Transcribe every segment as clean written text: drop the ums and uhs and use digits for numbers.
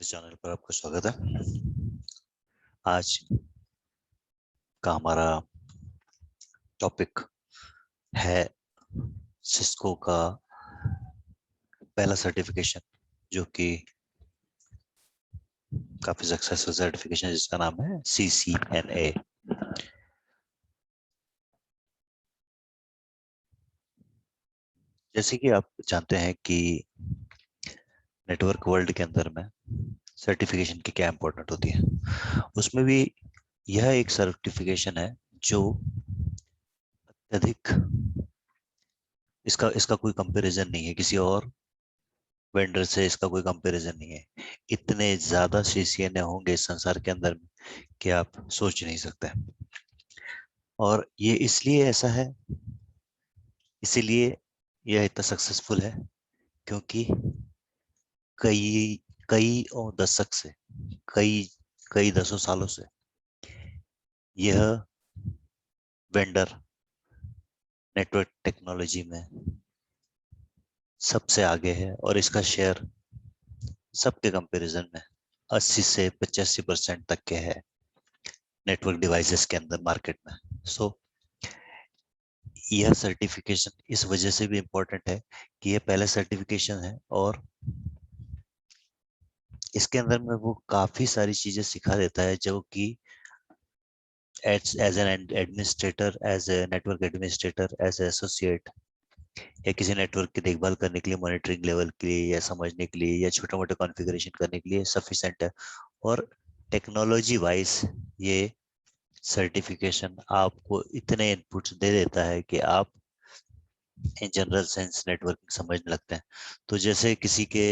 इस चैनल पर आपका स्वागत है। आज का हमारा टॉपिक है सिस्को का पहला सर्टिफिकेशन, जो कि काफी सक्सेसफुल सर्टिफिकेशन है, जिसका नाम है CCNA। जैसे कि आप जानते हैं कि नेटवर्क वर्ल्ड के अंदर में सर्टिफिकेशन की क्या इंपॉर्टेंट होती है, उसमें भी यह एक सर्टिफिकेशन है जो अत्यधिक, इसका इसका कोई कंपैरिजन नहीं है, किसी और वेंडर से इसका कोई कंपैरिजन नहीं है। इतने ज्यादा CCNA होंगे इस संसार के अंदर में कि आप सोच नहीं सकते। और ये इसलिए ऐसा है, इसीलिए यह इतना सक्सेसफुल है, क्योंकि कई कई और दशक से, कई कई दसों सालों से यह वेंडर नेटवर्क टेक्नोलॉजी में सबसे आगे है, और इसका शेयर सबके कंपैरिजन में 80 से 85% तक के है नेटवर्क डिवाइसेस के अंदर मार्केट में। सो यह सर्टिफिकेशन इस वजह से भी इम्पोर्टेंट है कि यह पहला सर्टिफिकेशन है, और इसके अंदर में वो काफी सारी चीजें सिखा देता है, जो कि as an administrator, as a network administrator, as a associate, या किसी नेटवर्क की देखभाल करने के लिए, मॉनिटरिंग लेवल के लिए, या समझने के लिए, या छोटे मोटे कॉन्फ़िगरेशन करने के लिए सफिशिएंट है। और टेक्नोलॉजी वाइज ये सर्टिफिकेशन आपको इतने इनपुट्स दे देता है कि आप इन जनरल सेंस नेटवर्किंग समझने लगते हैं। तो जैसे किसी के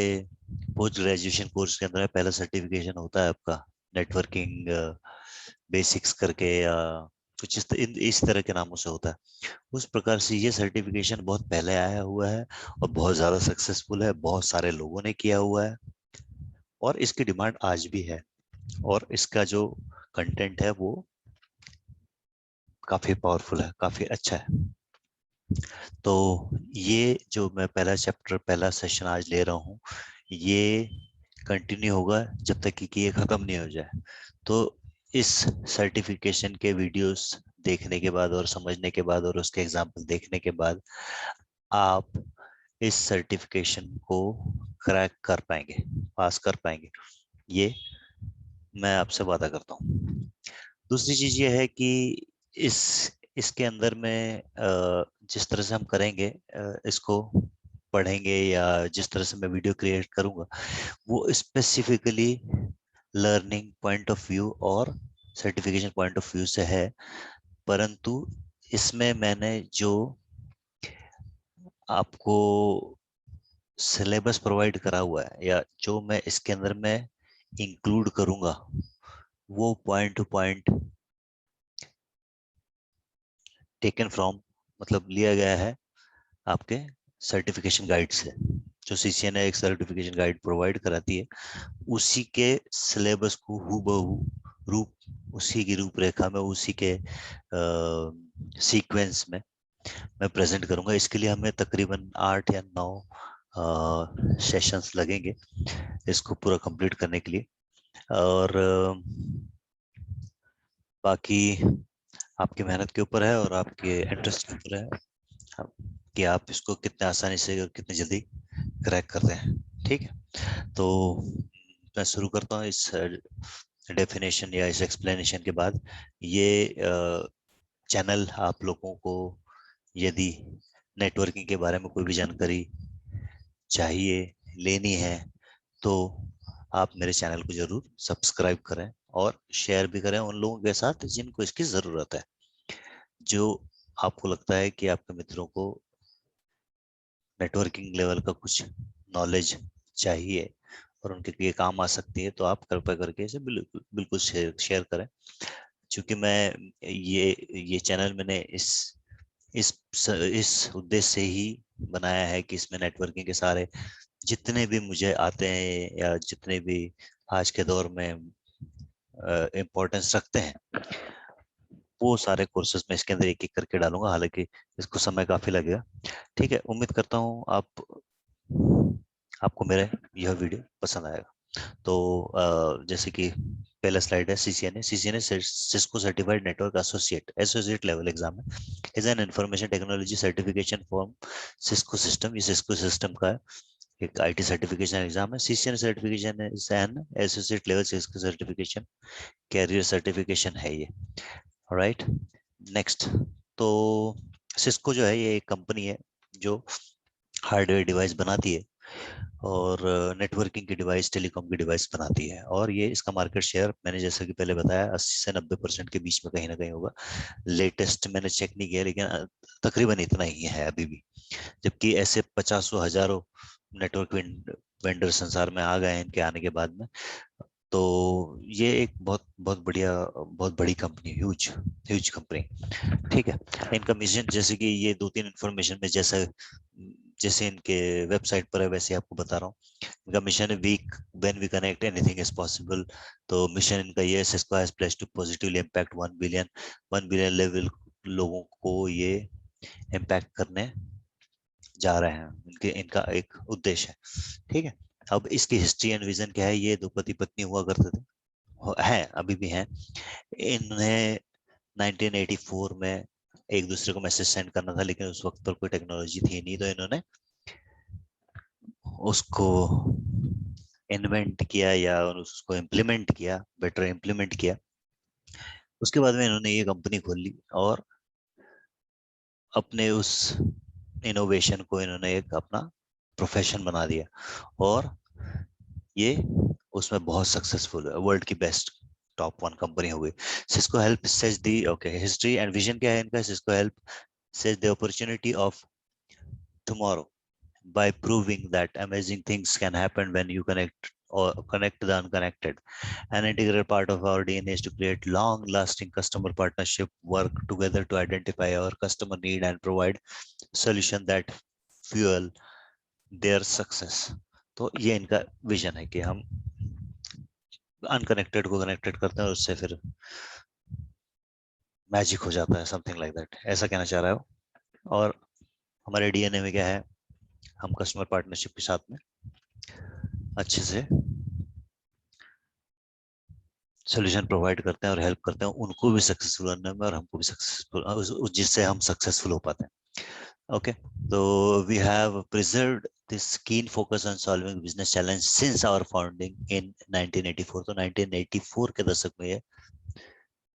पोस्ट ग्रेजुएशन कोर्स के अंदर पहला सर्टिफिकेशन होता है आपका नेटवर्किंग बेसिक्स करके, या कुछ इस तरह के नामों से होता है, उस प्रकार से ये सर्टिफिकेशन बहुत पहले आया हुआ है और बहुत ज़्यादा सक्सेसफुल है, बहुत सारे लोगों ने किया हुआ है, और इसकी डिमांड आज भी है, और इसका जो कंटेंट है वो काफ़ी पावरफुल है, काफ़ी अच्छा है। तो ये जो मैं पहला चैप्टर, पहला सेशन आज ले रहा हूँ, ये कंटिन्यू होगा जब तक कि ये ख़त्म नहीं हो जाए। तो इस सर्टिफिकेशन के वीडियोस देखने के बाद और समझने के बाद और उसके एग्जाम्पल देखने के बाद आप इस सर्टिफिकेशन को क्रैक कर पाएंगे, पास कर पाएंगे, ये मैं आपसे वादा करता हूँ। दूसरी चीज ये है कि इस इसके अंदर में जिस तरह से हम करेंगे, इसको पढ़ेंगे, या जिस तरह से मैं वीडियो क्रिएट करूंगा, वो specifically learning point of view और सर्टिफिकेशन पॉइंट ऑफ व्यू से है। परंतु इसमें मैंने जो आपको सिलेबस प्रोवाइड करा हुआ है, या जो मैं इसके अंदर में इंक्लूड करूंगा, वो point two point taken from, मतलब लिया गया है आपके सर्टिफिकेशन गाइड से। जो CCNA एक सर्टिफिकेशन गाइड प्रोवाइड कराती है, उसी के सिलेबस को हूबहू रूप, उसी की रूपरेखा में, उसी के सीक्वेंस में मैं प्रेजेंट करूंगा। इसके लिए हमें तकरीबन 8 या 9 सेशंस लगेंगे इसको पूरा कंप्लीट करने के लिए। और बाकी आपकी मेहनत के ऊपर है और आपके इंटरेस्ट के ऊपर है, कि आप इसको कितने आसानी से और कितनी जल्दी क्रैक करते हैं। ठीक है, तो मैं शुरू करता हूँ इस डेफिनेशन या इस एक्सप्लेनेशन के बाद। ये चैनल आप लोगों को यदि नेटवर्किंग के बारे में कोई भी जानकारी चाहिए, लेनी है, तो आप मेरे चैनल को जरूर सब्सक्राइब करें और शेयर भी करें उन लोगों के साथ जिनको इसकी ज़रूरत है। जो आपको लगता है कि आपके मित्रों को नेटवर्किंग लेवल का कुछ नॉलेज चाहिए और उनके लिए काम आ सकती है, तो आप कृपया करके इसे बिल्कुल बिल्कुल शेयर करें। क्योंकि मैं ये चैनल मैंने इस उद्देश्य से ही बनाया है कि इसमें नेटवर्किंग के सारे जितने भी मुझे आते हैं, या जितने भी आज के दौर में इम्पोर्टेंस रखते हैं, वो सारे कोर्सेज मैं इसके अंदर एक एक करके डालूंगा। हालांकि इसको समय काफी लगेगा। ठीक है, उम्मीद करता हूँ आपको मेरा यह वीडियो पसंद आएगा। तो जैसे कि पहला स्लाइड है CCNA. CCNA Cisco certified network associate level exam है। Is an information technology certification form Cisco system. ये सिस्को सिस्टम का है, एक आईटी सर्टिफिकेशन एग्जाम है। CCNA certification is an associate level Cisco certification career certification है ये। Right, next. तो Cisco जो है ये एक कंपनी है जो हार्डवेयर डिवाइस बनाती है और नेटवर्किंग की डिवाइस, टेलीकॉम की डिवाइस बनाती है। और ये इसका मार्केट शेयर मैंने जैसा कि पहले बताया 80 से 90% के बीच में कहीं ना कहीं होगा। लेटेस्ट मैंने चेक नहीं किया, लेकिन तकरीबन इतना ही है अभी भी। जबकि ऐसे 50 हजारों नेटवर्क वेंडर संसार में आ गए हैं इनके आने के बाद में। तो ये एक बहुत बहुत बढ़िया, बहुत बड़ी कंपनी, ह्यूज ह्यूज कंपनी। ठीक है। इनका मिशन, जैसे कि ये दो तीन इंफॉर्मेशन में जैसा जैसे इनके वेबसाइट पर है वैसे आपको बता रहा हूँ। इनका मिशन है week when we connect anything is possible. तो मिशन इनका ये है, Cisco has placed to positively impact 1 billion level लोगों को ये इम्पैक्ट करने जा रहे हैं। इनका एक उद्देश्य है। ठीक है। अब इसकी हिस्ट्री एंड विजन क्या है? ये दो पति पत्नी हुआ करते थे, हैं अभी भी हैं। इन्हें 1984 में एक दूसरे को मैसेज सेंड करना था, लेकिन उस वक्त पर कोई टेक्नोलॉजी थी नहीं, तो इन्होंने उसको इन्वेंट किया या उसको इम्प्लीमेंट किया, बेटर इम्प्लीमेंट किया। उसके बाद में इन्होंने ये कंपनी खोल ली और अपने उस इनोवेशन को इन्होंने एक अपना प्रोफेशन बना दिया और ये उसमें बहुत सक्सेसफुल है, वर्ल्ड की बेस्ट टॉप 1 कंपनी हो गई। Cisco help says the, okay, history and vision क्या है इनका? Cisco help says the opportunity of tomorrow by proving that amazing things can happen when you connect the unconnected. An integral part of our DNA is to create long-lasting customer partnership, work together to identify our customer need and provide solution that fuel their success. तो ये इनका vision है कि हम unconnected को connected करते हैं और उससे फिर मैजिक हो जाता है, समथिंग लाइक दैट, ऐसा कहना चाह रहा हो। और हमारे डीएनए में क्या है? हम कस्टमर पार्टनरशिप के साथ में अच्छे से सोल्यूशन प्रोवाइड करते हैं और हेल्प करते हैं उनको भी सक्सेसफुल बनने में और हमको भी सक्सेसफुल, जिससे हम सक्सेसफुल हो पाते हैं। ओके, तो we have preserved this keen focus on solving business challenge since our founding in 1984। तो 1984 के दशक में ये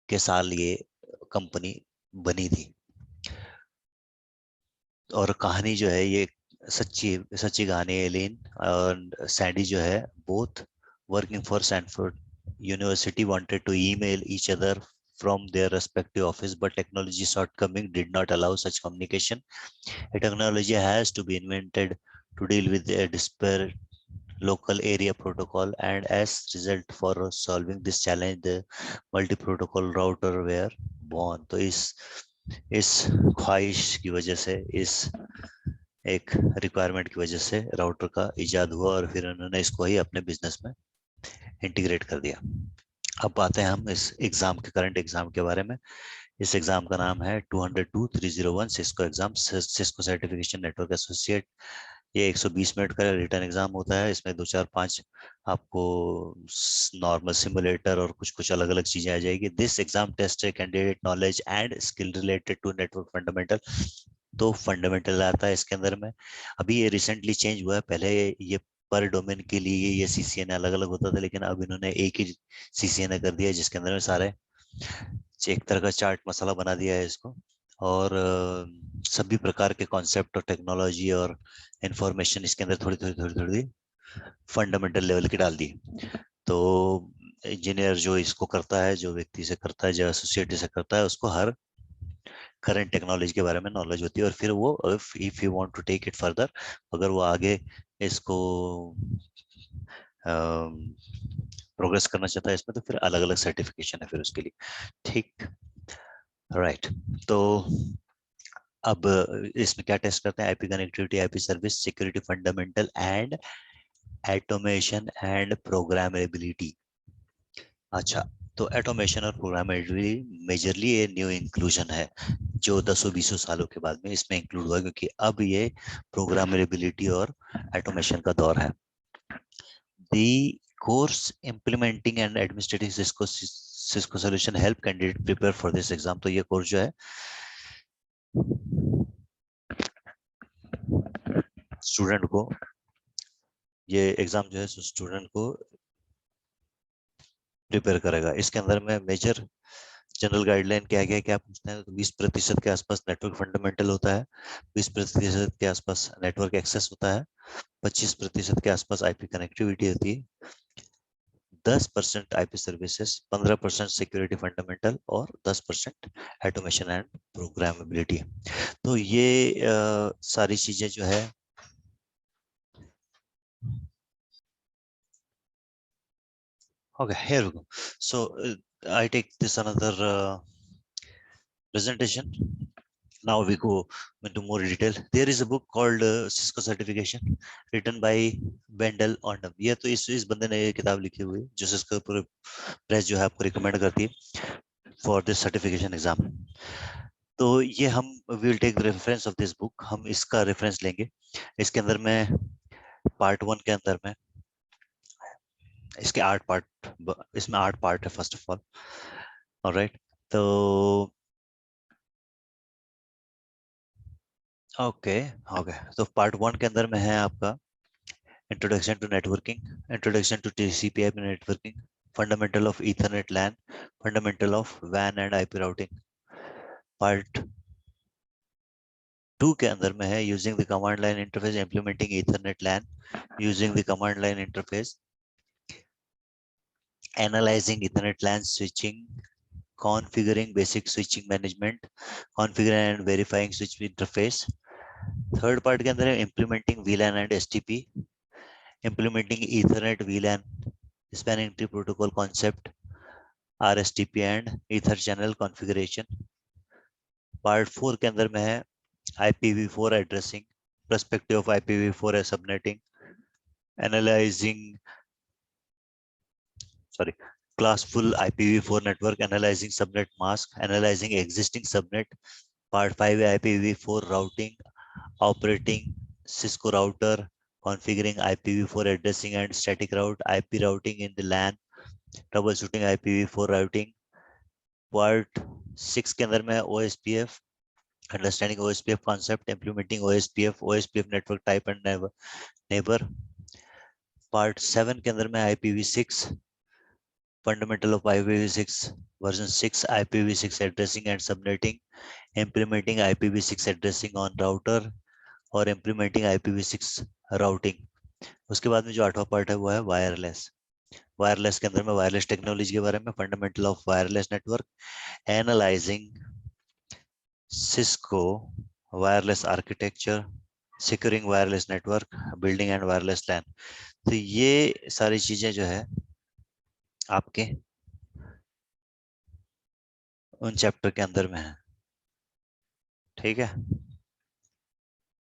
के साल ये कंपनी बनी थी। और कहानी जो है ये सच्ची सच्ची कहानी है। एलिन और सैंडी जो है, both working for Stanford University, wanted to email each other from their respective office, but technology shortcoming did not allow such communication. A technology has to be invented to deal with a disparate local area protocol, and as result for solving this challenge the multi-protocol router were born। तो इस ख्वाहिश की वजह से, इस एक requirement की वजह से राउटर का इजाद हुआ और फिर उन्होंने इसको ही अपने बिजनेस में इंटीग्रेट कर दिया। अब आते हैं हम इस एग्जाम के, करंट एग्जाम के बारे में। इस एग्जाम का नाम है 202-301 Cisco exam, Cisco certification network associate. ये 120 मिनट का रिटर्न एग्जाम होता है। इसमें 2 4 5 आपको नॉर्मल सिमुलेटर और कुछ कुछ अलग अलग चीजें आ जाएगी। दिस एग्जाम टेस्ट है candidate knowledge and skill related to network fundamental. तो फंडामेंटल आता है इसके अंदर में। अभी ये रिसेंटली चेंज हुआ है, पहले ये पर डोमेन के लिए ये सीसीएनए अलग अलग होता था, लेकिन अब इन्होंने एक ही सीसीएनए कर दिया जिसके अंदर में सारे एक तरह का चार्ट मसाला बना दिया है इसको। और सभी प्रकार के कॉन्सेप्ट और टेक्नोलॉजी और इंफॉर्मेशन इसके अंदर थोड़ी थोड़ी थोड़ी थोड़ी फंडामेंटल लेवल की डाल दी। तो इंजीनियर जो इसको करता है, जो व्यक्ति से करता है, जो एसोसिएट से करता है, उसको हर करंट टेक्नोलॉजी के बारे में नॉलेज होती है। और फिर वो if you want to take it further, अगर वो आगे इसको प्रोग्रेस करना चाहता है इसमें, तो फिर अलग अलग सर्टिफिकेशन है फिर उसके लिए। ठीक, राइट। तो अब इसमें क्या टेस्ट करते हैं? IP connectivity, IP service, security fundamental and automation and programmability. अच्छा, तो ऑटोमेशन और प्रोग्रामेबिलिटी मेजरली ये न्यू इंक्लूजन है जो 10-20 सालों के बाद में इसमें इंक्लूड हुआ, क्योंकि अब ये प्रोग्रामेबिलिटी और ऑटोमेशन का दौर है। The course implementing and administrating Cisco solution help candidate prepare for this exam. तो ये कोर्स जो है स्टूडेंट को, ये एग्जाम जो है स्टूडेंट को प्रिपेयर करेगा। इसके अंदर में मेजर जनरल गाइडलाइन क्या क्या क्या पूछते हैं, तो 20% के आसपास नेटवर्क फंडामेंटल होता है, 20% के आसपास नेटवर्क एक्सेस होता है, 25% के आसपास आईपी कनेक्टिविटी होती है, 10% आईपी सर्विसेज, 15% सिक्योरिटी फंडामेंटल और 10% ऑटोमेशन एंड प्रोग्रामेबिलिटी। तो ये सारी चीजें जो है okay, here we go. So I take this another presentation. Now we go into more detail. There is a book called Cisco Certification written by Wendell Ondam. ये तो इस बंदे ने ये किताब लिखी हुई है जो सिस्को प्रेस जो है आपको रिकमेंड करती है फॉर दिस सर्टिफिकेशन एग्जाम। तो ये हम will take the reference of this book, हम इसका रेफरेंस लेंगे। इसके अंदर में पार्ट 1 के अंदर में इसके 8 पार्ट, इसमें 8 पार्ट है फर्स्ट ऑफ ऑल। ऑलराइट, तो ओके ओके, तो पार्ट 1 के अंदर में है आपका introduction to networking, introduction to TCP IP networking, fundamental of Ethernet LAN, fundamental of वैन एंड आईपी राउटिंग। पार्ट 2 के अंदर में है using the command line interface, implementing Ethernet LAN using the command line interface, analysing Ethernet LAN switching, configuring basic switching management, configuring and verifying switch interface। Third part के अंदर है implementing VLAN and STP, implementing Ethernet VLAN spanning tree protocol concept, RSTP and Ether channel configuration। Part 4 के अंदर में है IPv4 addressing, perspective of IPv4 subnetting, analyzing classful IPv4 network, analyzing subnet mask, analyzing existing subnet। Part 5 IPv4 routing, operating Cisco router, configuring IPv4 addressing and static route, IP routing in the LAN, troubleshooting IPv4 routing। Part 6 के अंदर में OSPF, understanding OSPF concept, implementing OSPF network type and neighbor। Part 7 के अंदर में IPv6, fundamental of IPv6 version 6, IPv6 addressing and subnetting, implementing IPv6 addressing on router और implementing IPv6 routing। उसके बाद में जो 8वां पार्ट है वो है वायरलेस। वायरलेस के अंदर में वायरलेस टेक्नोलॉजी के बारे में, fundamental of wireless network, analysing Cisco wireless architecture, securing wireless network, building and wireless LAN. तो ये सारी चीजें जो है आपके उन चैप्टर के अंदर में है। ठीक है,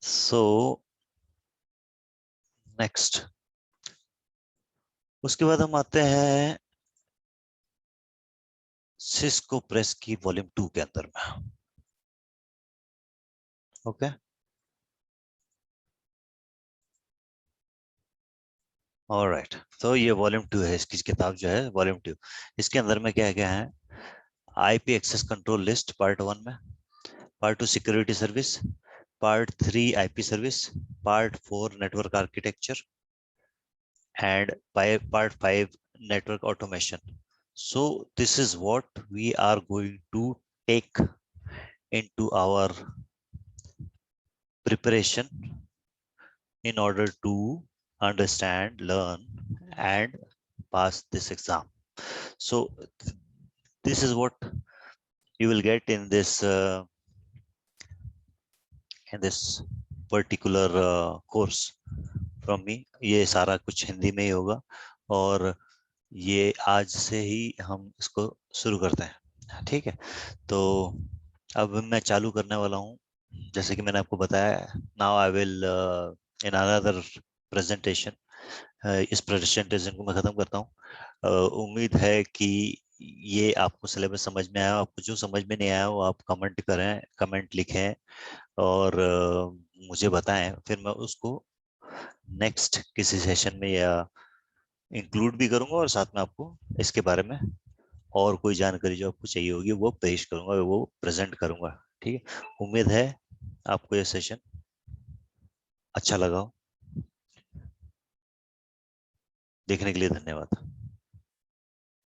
सो नेक्स्ट उसके बाद हम आते हैं सिस्को प्रेस की वॉल्यूम 2 के अंदर में। ओके, ऑलराइट, तो ये वॉल्यूम 2 है, इसकी किताब जो है वॉल्यूम 2। इसके अंदर में क्या क्या है, IP access control list part 1 में, part 2 security service, part 3 IP service, part 4 network architecture and part 5 network automation। So this is what we are going to take into our preparation in order to understand, learn and pass this exam। So this is what you will get in this particular course from me। ये सारा कुछ हिंदी में ही होगा और ये आज से ही हम इसको शुरू करते हैं। ठीक है, तो अब मैं चालू करने वाला हूँ। जैसे कि मैंने आपको बताया, now I will in another presentation, इस प्रेजेंटेशन को मैं खत्म करता हूँ। उम्मीद है कि ये आपको सिलेबस समझ में आया। आपको जो समझ में नहीं आया वो आप कमेंट करें, कमेंट लिखें और मुझे बताएं, फिर मैं उसको नेक्स्ट किसी सेशन में या इंक्लूड भी करूंगा और साथ में आपको इसके बारे में और कोई जानकारी जो आपको चाहिए होगी वो पेश करूंगा, वो प्रेजेंट करूंगा। ठीक है, उम्मीद है आपको ये सेशन अच्छा लगा हो। देखने के लिए धन्यवाद।